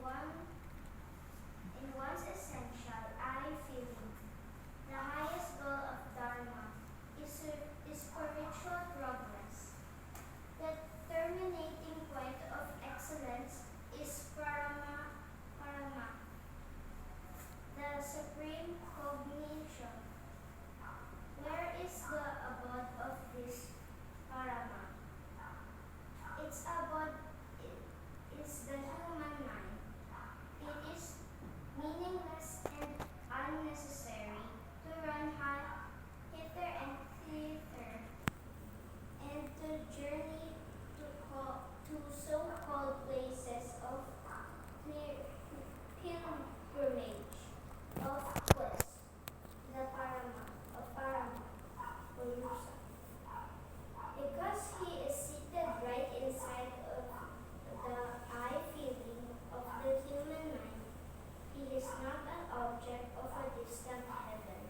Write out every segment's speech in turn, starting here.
in one's essential I feeling. The highest goal of Dharma is spiritual progress. The terminating point of excellence is parama, the supreme cognition. Where is the abode of this parama? Its abode is the human mind. It is meaningless and unnecessary to run hither and thither and to journey to so-called places of pilgrimage, of quest, the parama, Purusa. Because he is seated right inside of the I feeling of the human mind, he is not an object of a distant heaven.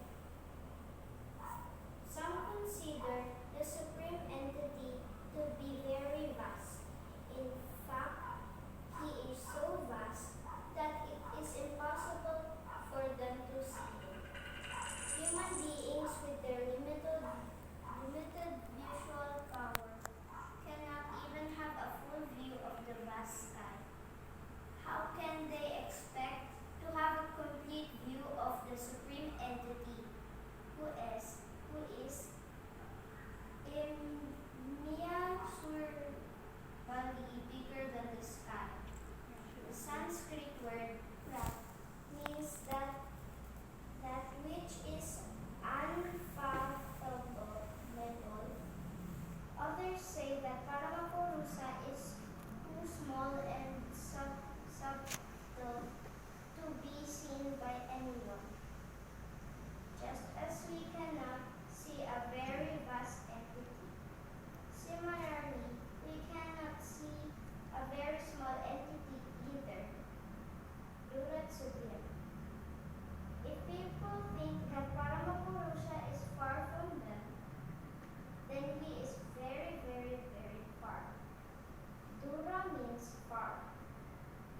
Some consider the supreme entity to be very vast. In fact, he is so vast that it is impossible for them to see him. Human beings with their limited visual power cannot even have a full view of the vast sky. How can they expect to have a complete view of the supreme entity who is immeasurably bigger than the sky? The Sanskrit word prat means that which is unfathomable. Others say that Paramapurusa is too small and subtle to be seen by anyone. Just as we cannot see a very vast entity, similarly, we cannot see a very small entity either. Durat Sudhir. If people think that Paramapurusha is far from them, then he is very, very, very far. Dura means far,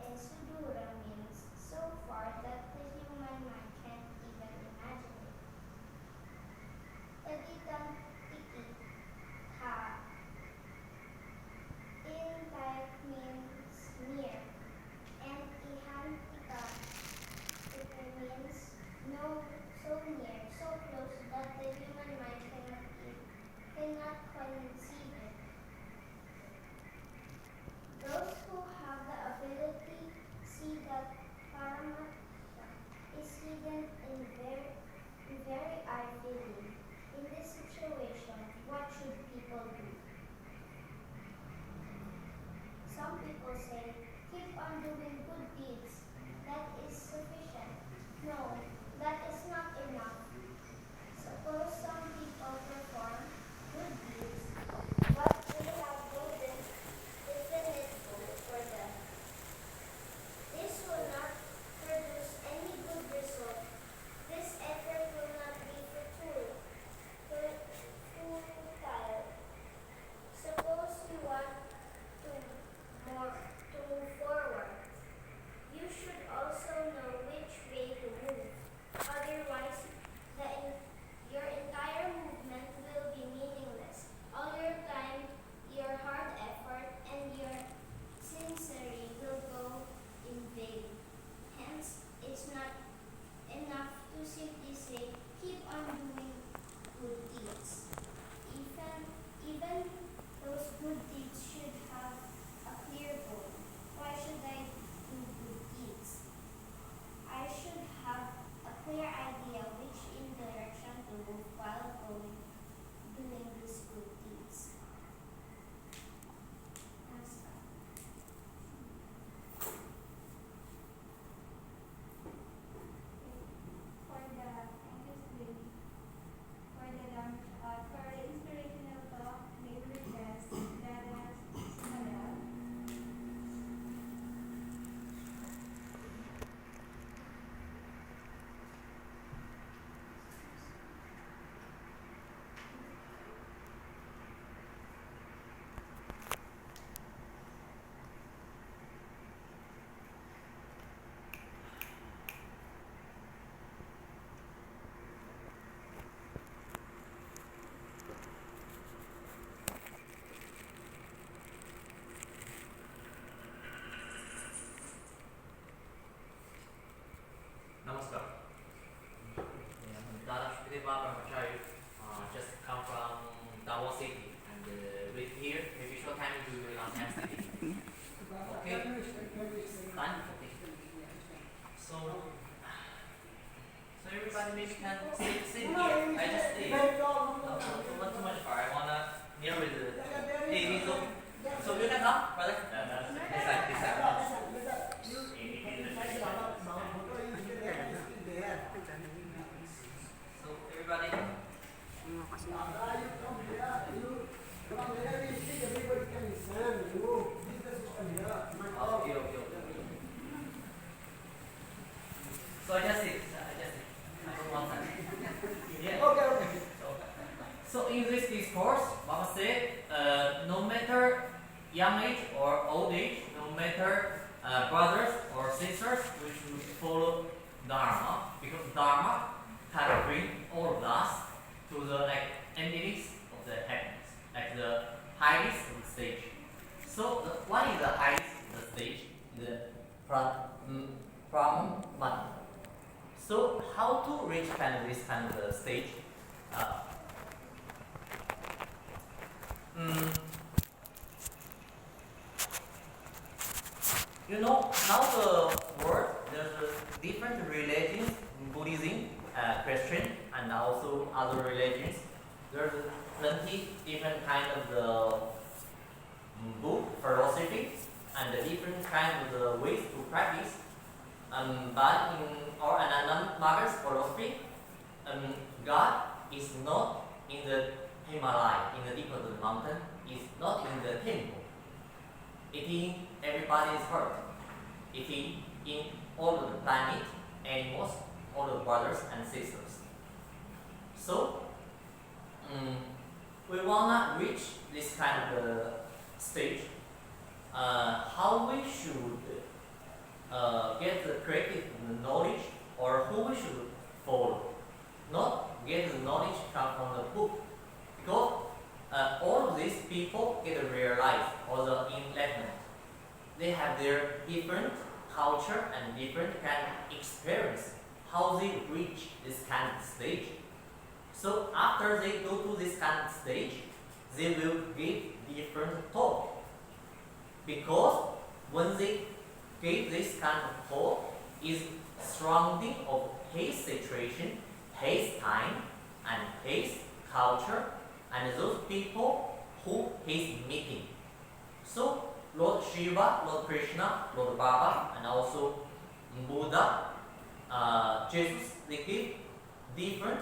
and Sudura means so far that the human mind can't even imagine it. Taditan tiki ha. In means near, and ihantika it means no, so near, so close that the human mind cannot conceive it. Those who have the ability see that Paramatma is hidden in very eye feeling. In this situation, what should people do? Some people say, keep on doing good deeds. That is sufficient. No, that is not enough. Suppose some people perform good deeds, but they have no definite goal for them. This will not produce any good result. This effort will not be futile. Suppose you want to move forward. You should also know which way to move. Srila Brahmachari just come from Davao City and with here maybe short time to Lampan City. Okay, fine. Okay. So everybody maybe can sit here. I just stay. Not too much far. I wanna near with the hey, so you can come, brother. This side. So everybody. Okay. So I just sit. I don't want that. Yeah. Okay. So in this discourse, Baba said, no matter young age or old age, no matter brothers or sisters, we should follow Dharma, because Dharma can bring all of us to the entities of the happiness, like the highest of the stage. So what is the highest of the stage? The Brahman. So how to reach this kind of stage? You know, now the world, there's different religions, Buddhism, Christian, and also other religions. There's plenty different kind of the book, philosophy, and the different kind of the ways to practice. But in our Ananda Marga's philosophy, God is not in the Himalaya, in the deep of the mountain, is not in the temple. It is everybody's heart. It is in all of the planet, animals, all the brothers and sisters. So, we wanna reach this kind of stage. How we should get the creative knowledge, or who we should follow. Not get the knowledge come from the book, because all of these people get realized, or the enlightenment. They have their different culture and different kind of experience, how they reach this kind of stage. So after they go to this kind of stage, they will give different talk. Because when they give this kind of talk, is surrounding of his situation, his time, and his culture, and those people who he's meeting. So Lord Shiva, Lord Krishna, Lord Baba, and also Buddha, Jesus, they give different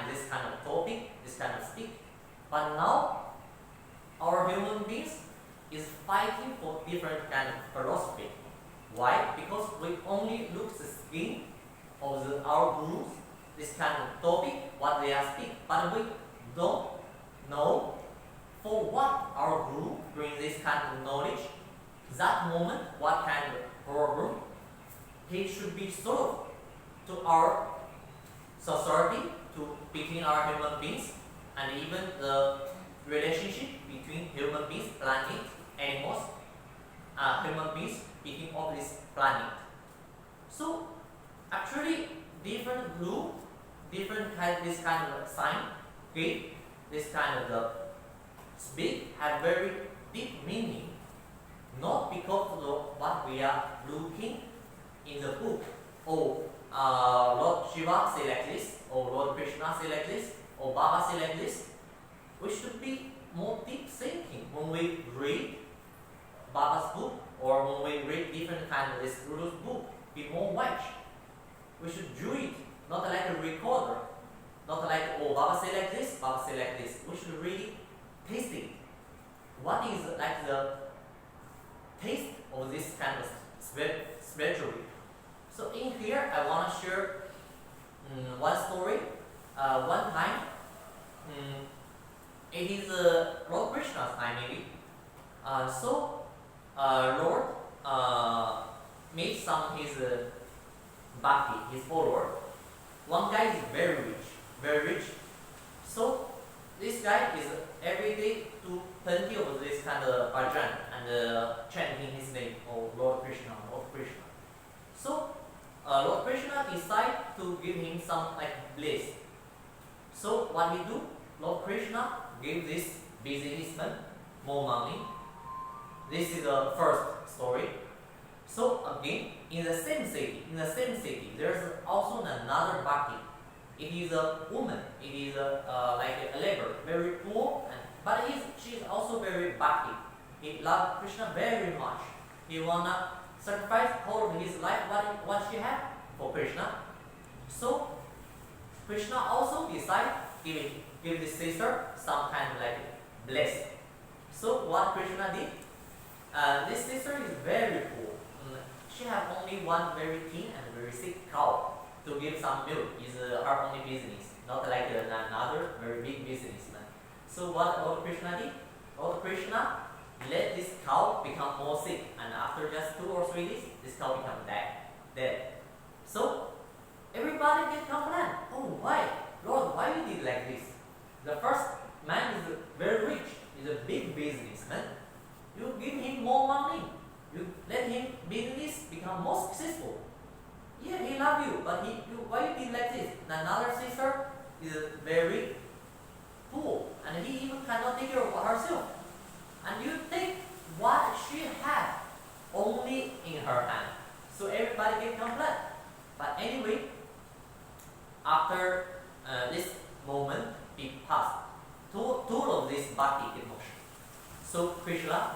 this kind of topic, this kind of stick. But now our human beings is fighting for different kind of philosophy. Why? Because we only look the skin of our gurus, this kind of topic, what they are speaking, but we don't know for what our guru bring this kind of knowledge, that moment, what kind of problem he should be solved to our society, to between our human beings, and even the relationship between human beings, planet, animals, human beings between all this planet. So actually different group, different this kind of sign, okay, this kind of the speak have very deep meaning, not because of what we are looking in the book. Oh, Lord Shiva say like this, or Lord Krishna say like this, or Baba say like this. We should be more deep thinking when we read Baba's book, or when we read different kind of this Guru's book. Be more wise. We should do it, not like a recorder, not like, oh, Baba say like this, Baba say like this. We should really taste it. What is like the taste of this kind of spirituality? So in here, I want to share one story. One time, it is Lord Krishna's time maybe. So Lord meet some his bhakti, his follower. One guy is very rich. So this guy is every day to plenty of this kind of bhajan and chanting his name, oh Lord Krishna, Lord Krishna. So Lord Krishna decide to give him some like bliss. So This is the first story. So again, in the same city, there's also another bhakti. It is a woman. It is like a labor, very poor, but she is also very bhakti. He loves Krishna very much. He wanna sacrifice whole of his life what she had for Krishna. So Krishna also decided give this sister some kind of like blessing. So what Krishna did? This sister is very poor. She has only one very thin and very sick cow to give some milk. Is her only business, not like another very big businessman. So what Lord Krishna did? Lord Krishna let this cow become more sick, and after just 2 or 3 days, this cow become dead. So everybody get complain. Oh, why, Lord? Why you did like this? The first man is very rich. He's a big businessman. You give him more money. You let him business become more successful. Yeah, he love you, but why you did like this? Another sister is very poor, and he even cannot take care of herself. And you take what she had only in her hand. So everybody can complain. But anyway, after this moment, it passed. Two of this bhakti emotion. So Krishna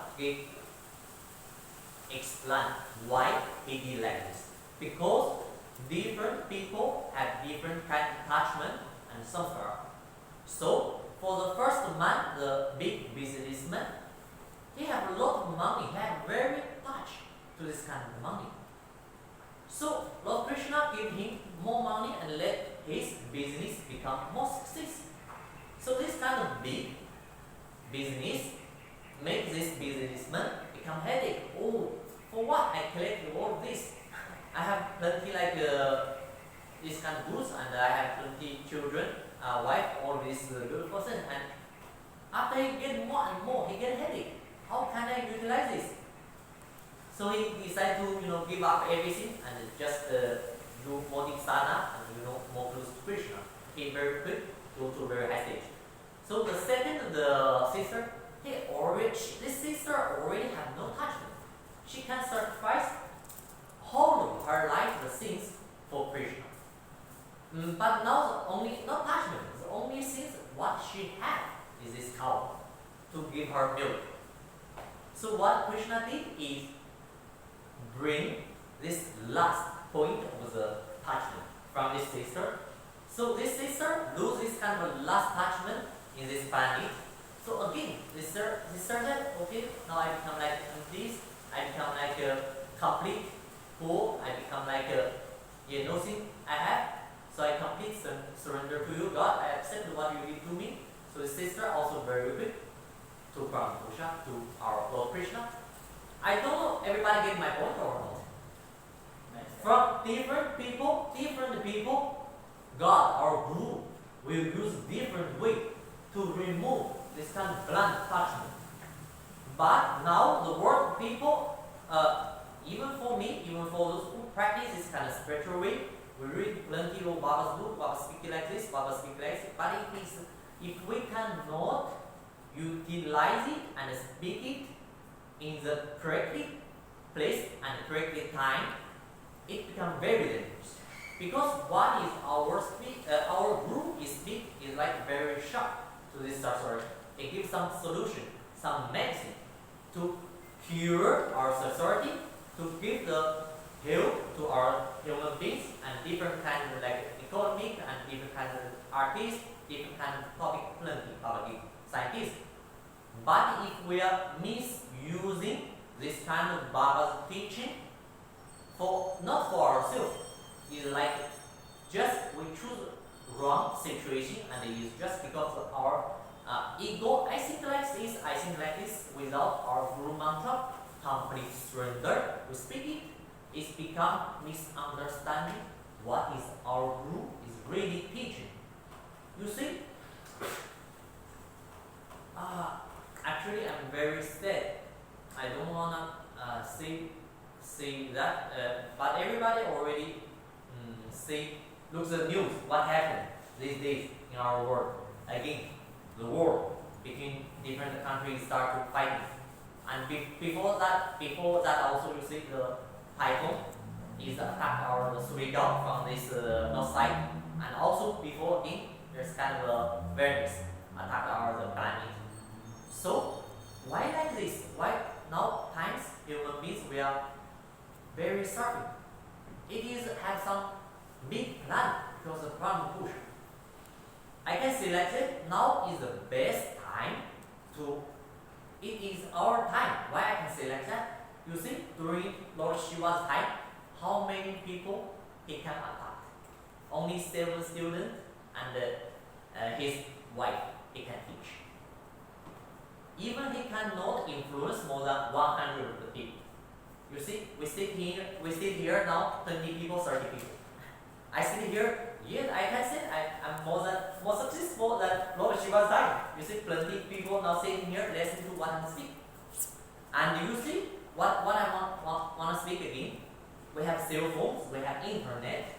explained why he did like this. Because different people have different kind of attachment and samskara. So for the first man, the big businessman, he have a lot of money, he have very attached to this kind of money. So Lord Krishna gave him more money and let his business become more success. So this kind of big business makes this businessman become headache. Oh, for what I collect all of this? I have plenty like this kind of goods, and I have plenty children, wife, all this good person, and after he get more and more, he get headache. How can I utilize this? So he decided to give up everything and just do bodhisana and more close to Krishna. He very quick go to very high stage. So the second sister, this sister already have no attachment. She can sacrifice whole of her life the sins for Krishna. But now only not attachment. The only sins what she had is this cow to give her milk. So what Krishna did is bring this last point of the attachment from this sister. So this sister loses this kind of last attachment in this planet. So again, this sister said, okay, now I become like this. I become like a complete poor. I become like nothing I have. So I complete surrender to you, God. I accept what you give to me. So the sister also very quick to Pramapusha, to our Lord Krishna. I don't know everybody get my point or not. From different people, God, our Guru, will use different way to remove this kind of blunt attachment. But now the world people, even for me, even for those who practice this kind of spiritual way, we read plenty of Baba's book, Baba speak like this, Baba speak like this. But if we cannot utilize it and speak it in the correctly place and correctly time, it becomes very dangerous. Because what is our group is speak is like very sharp to this sorcery. It gives some solution, some medicine to cure our society, to give the help to our human beings and different kind of like economic and different kind of artists, different kind of topic plenty, scientists. But if we are misusing this kind of Baba's teaching not for ourselves, it's like just we choose wrong situation and it is just because of our ego. I think like this without our Guru mantra, complete surrender, we speak it, it's become misunderstanding what is our Guru is really teaching. You see? Actually, I'm very sad. I don't wanna say that, but everybody already looks at the news. What happened these days in our world? Again, the war between different countries start to fight. And before that also you see the typhoon is attack our the three dog from this north side, and also before in there's kind of a Venus attack our the planet. So why like this? Why now times human beings we are very certain? It is have some big plan because of ground push. I can select it. Now is the best time to. It is our time. Why I can select that? You see, during Lord Shiva's time, how many people he can attack? Only 7 students and his wife he can teach. Even he cannot influence more than 100 people. You see, we sit here now 20 people, 30 people. I sit here. Yes, I can say I'm more successful than Lord Shiva's time. You see, plenty of people now sitting here listen to what I speak. And you see what I want to speak again. We have cell phones, we have internet.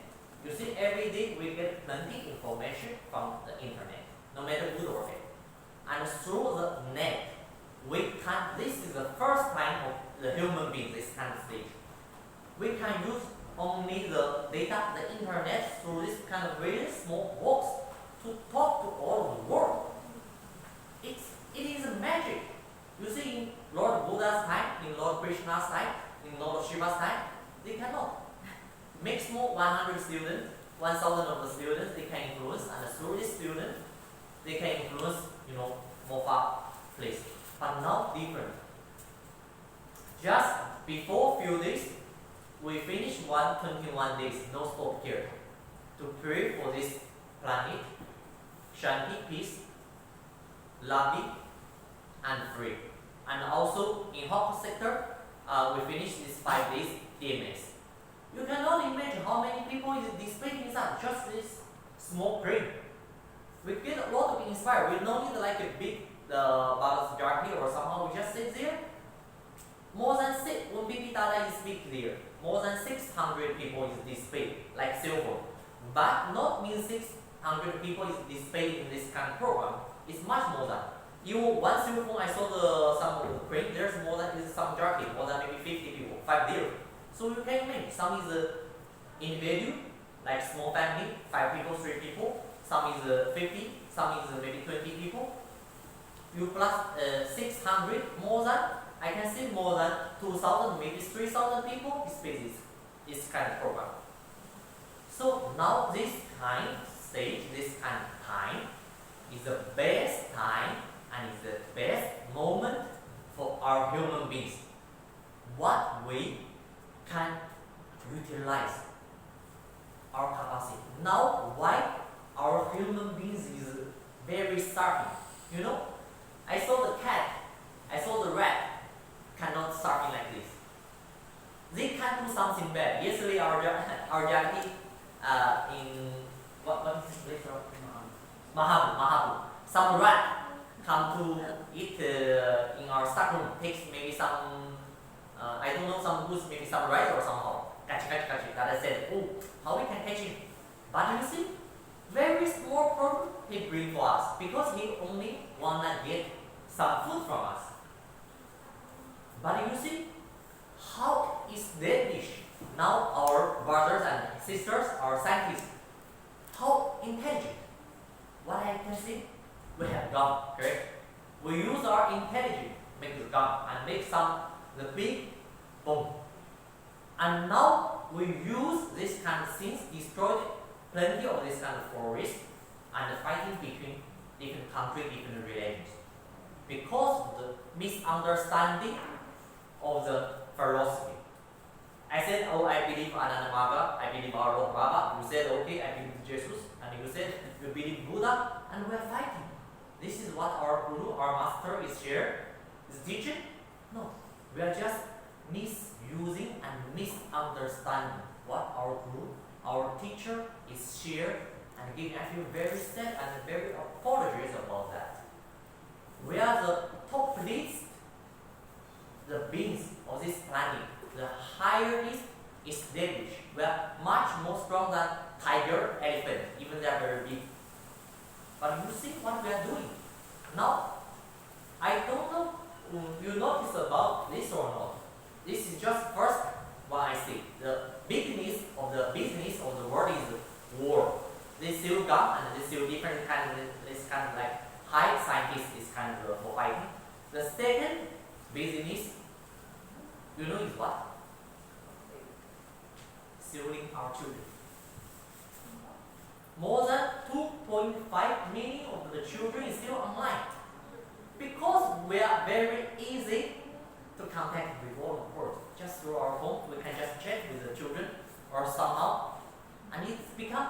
You see, every day we get plenty information from the internet, no matter good or bad. And through the net, we can. This is the first time of the human being this kind of stage. We can use only the data, the internet, through this kind of very small box to talk to all of the world. It is a magic. You see, in Lord Buddha's time, in Lord Krishna's time, in Lord Shiva's time, they cannot. Maximum 100 students, 1,000 of the students they can influence, and through this student, they can influence, more far place. But now different. Just before few days, we finished 121 days, no stop here, to pray for this planet, Shanti, peace, loving, and free. And also in health sector, we finished this 5 days DMS. You cannot imagine how many people is displayed inside just this small print. We get a lot of inspired. We don't need like a big bottle of jarky or somehow we just sit there. More than when Bibi Dada is speak there, more than 600 people is displayed like cell phone. But not mean 600 people is displayed in this kind of program. It's much more than. Even one cell phone, I saw some of the print. There's more than some jarky, more than maybe 50 people, 50. So you can imagine some is individual, like small family, 5 people, 3 people. Some is 50, some is maybe 20 people. You plus 600, more than, I can say more than 2,000, maybe 3,000 people is this kind of program. So now this kind stage, this kind of time is the best time and is the best moment for our human beings. What we can utilize our capacity. Now why our human beings is very starving. I saw the cat, I saw the rat cannot starving like this. They can do something bad. Yesterday our Jackie in what is this place? Mahabu. Some rat come to eat in our stock room. Takes maybe some I don't know, some goods, maybe some rice or somehow. Catch. That I said, oh, how we can catch him? But you see, very small problem he bring for us because he only wanna get some food from us. But you see, how is that dish? Now our brothers and sisters, our scientists, how intelligent. What I can see, we have gum, correct? We use our intelligence make the gum and make the big bomb. And now we use this kind of things, destroy plenty of this kind of forest and fighting between different countries, different religions. Because of the misunderstanding of the philosophy. I said, oh, I believe Anandamaga, I believe our Lord Baba. You said, okay, I believe Jesus. And you said, you believe Buddha. And we are fighting. This is what our Guru, our Master is teaching? No. We are just misusing and misunderstanding what our Guru, our teacher is shared and giving. I feel very sad and very apologies about that. We are the top least, the beings of this planet. The highest is devilish. We are much more strong than tiger, elephant, even they are very big. But you see what we are doing. Now, I don't know you notice about this or not? This is just first what I see. The business of the world is war. They still gun and they still different kind of this kind of like high scientist is kind of for fighting. The second business, you know, is what? Stealing our children. More than 2.5 million of the children is still online. Because we are very easy to contact with all the world. Just through our phone, we can just chat with the children or somehow. And it's become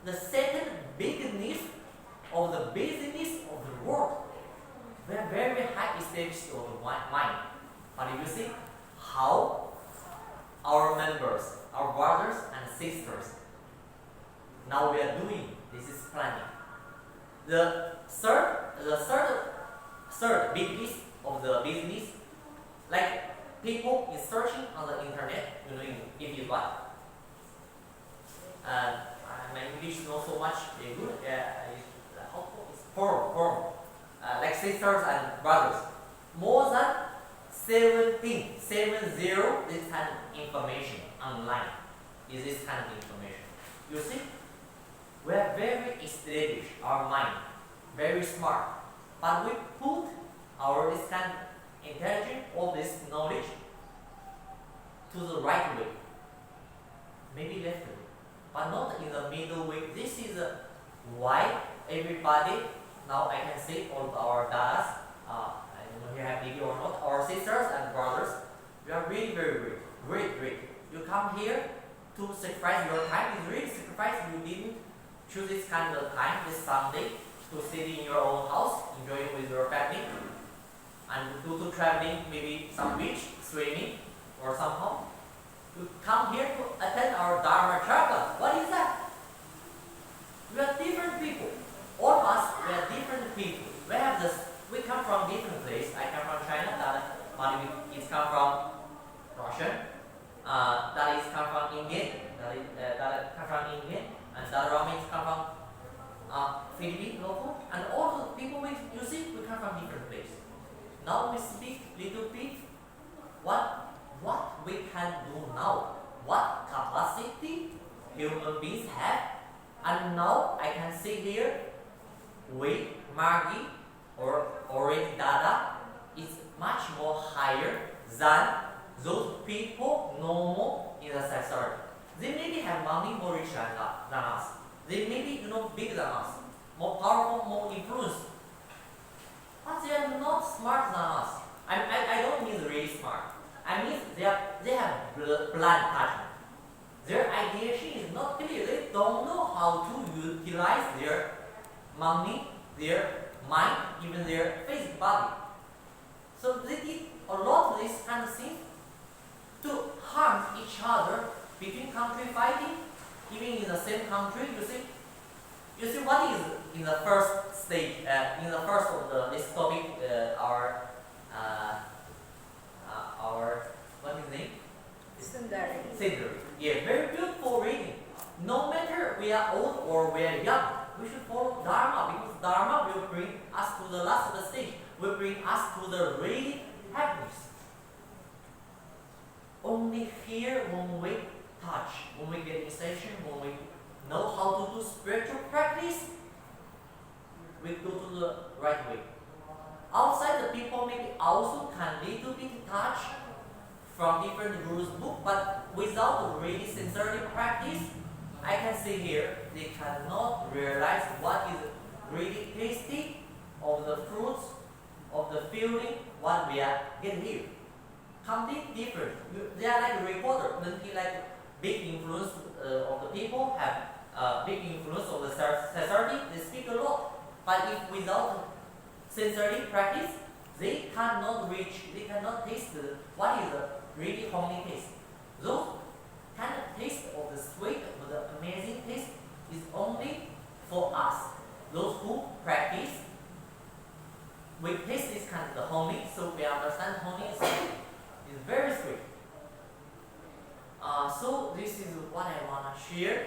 the second business of the business of the world. We are very high established of the mind. But if you see how our members, our brothers and sisters, now we are doing this is planning. The third biggest of the business, like people is searching on the internet, you know, it is what? My English is not so much good. It's form. Like sisters and brothers. More than 70 this kind of information online is this kind of information. You see, we are very established, our mind, very smart, but we put our this kind of intelligence, all this knowledge to the right way, maybe left way, but not in the middle way. This is why everybody, now I can say all of our dadas, I don't know if you have video or not, our sisters and brothers, we are really very great. You come here to sacrifice your time. It's really sacrifice. You didn't choose this kind of time, this Sunday, to sit in your own house, enjoying with your family, and go to traveling, maybe some beach, swimming, or somehow. You come here to attend our Darma Chakra. What is that? We are different people. All of us, we are different people. We come from different places. I come from China, that is come from Russia, that is come from India, that come from India, and that Romans come from Philippines, local, and all the people you see, we come from different places. Now we speak little bit what we can do now, what capacity human beings have, and now I can see here, we, Margie, or already Dada, is much more higher than those people normal in the society. They maybe have money more rich than us. They may be bigger than us, more powerful, more influence. But they are not smart than us. I don't mean really smart. I mean they have blind attachment. Their ideation is not clear. They don't know how to utilize their money, their mind, even their physical body. So they did a lot of this kind of thing to harm each other between country fighting, even in the same country. You see what is in the first stage, in the first of this topic, our what is the name? Sundari. Yeah, very beautiful reading. No matter we are old or we are young, we should follow Dharma, because Dharma will bring us to the last of the stage, will bring us to the really happiness. Only here when we touch, when we get initiation, when we know how to do spiritual practice, we go to the right way. Outside, the people maybe also can little bit touch from different gurus' book, but without really sincerely practice, I can see here they cannot realize what is really tasty of the fruits, of the feeling, what we are getting here. Completely different. They are like a reporter, maybe like big influence of the people, have big influence of the society, they speak a lot. But if without sincerely practice, they cannot reach, they cannot taste what is the really homely taste. Those kind of taste of the sweet, of the amazing taste is only for us. Those who practice, we taste this kind of the homely, so we understand homely is very sweet. So this is what I want to share.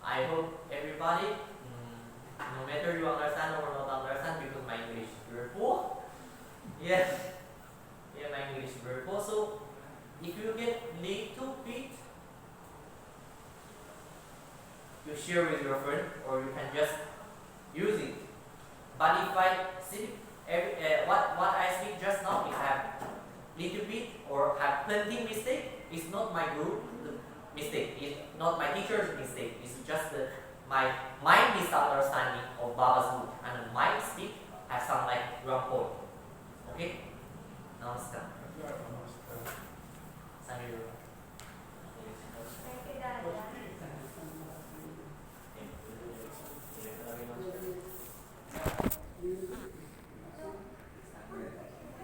I hope everybody, no matter you understand or not understand, because my English is very poor. Yeah. is very poor. So if you get little bit, you share with your friend, or you can just use it. But if I speak what I speak just now, if I have little bit or have plenty mistake, it's not my group mistake. It's not my teacher's mistake. It's just my misunderstanding of Baba's book, and my speak has some like wrong point. Okay, namaskar.